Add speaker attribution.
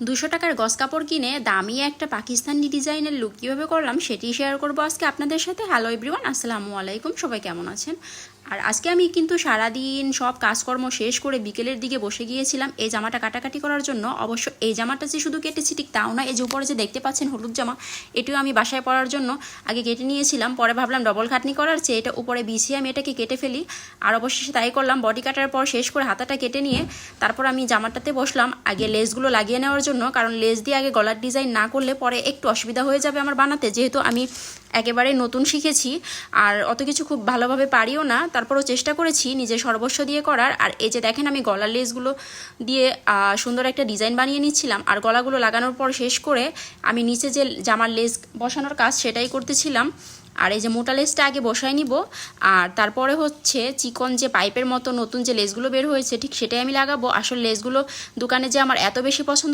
Speaker 1: 200 টাকার গস কাপড় কিনে দামি একটা পাকিস্তানি ডিজাইনের লুক কীভাবে করলাম সেটি শেয়ার করবো আজকে আপনাদের সাথে। হ্যালো এভরিওয়ান, আসসালামু আলাইকুম, সবাই কেমন আছেন? আর আজকে আমি কিন্তু সারাদিন সব কাজকর্ম শেষ করে বিকেলের দিকে বসে গিয়েছিলাম এই জামাটা কাটাকাটি করার জন্য। অবশ্য এই জামাটা যে শুধু কেটেছি ঠিক তাও না, এই যে উপরে যে দেখতে পাচ্ছেন হলুদ জামা, এটিও আমি বাসায় পরার জন্য আগে কেটে নিয়েছিলাম। পরে ভাবলাম ডবল খাটনি করার চেয়ে এটা উপরে বিছিয়ে আমি এটাকে কেটে ফেলি। আর অবশেষে তাই করলাম। বডি কাটার পর শেষ করে হাতাটা কেটে নিয়ে তারপর আমি জামাটাতে বসলাম আগে লেসগুলো লাগিয়ে নেওয়ার জন্য, কারণ লেস দিয়ে আগে গলার ডিজাইন না করলে পরে একটু অসুবিধা হয়ে যাবে আমার বানাতে, যেহেতু আমি একেবারে নতুন শিখেছি আর অত কিছু খুব ভালোভাবে পারিও না। তারপরও চেষ্টা করেছি নিজের সর্বস্ব দিয়ে করার। আর এই যে দেখেন আমি গলার লেসগুলো দিয়ে সুন্দর একটা ডিজাইন বানিয়ে নিচ্ছিলাম। আর গলাগুলো লাগানোর পর শেষ করে আমি নিচে যে জামার লেস বসানোর কাজ সেটাই করতেছিলাম। আর এই যে মোটা লেসটা আগে বসাই নিব, আর তারপরে হচ্ছে চিকন যে পাইপের মতো নতুন যে লেসগুলো বের হয়েছে ঠিক সেটাই আমি লাগাবো। আসলে লেসগুলো দোকানে যে আমার এত বেশি পছন্দ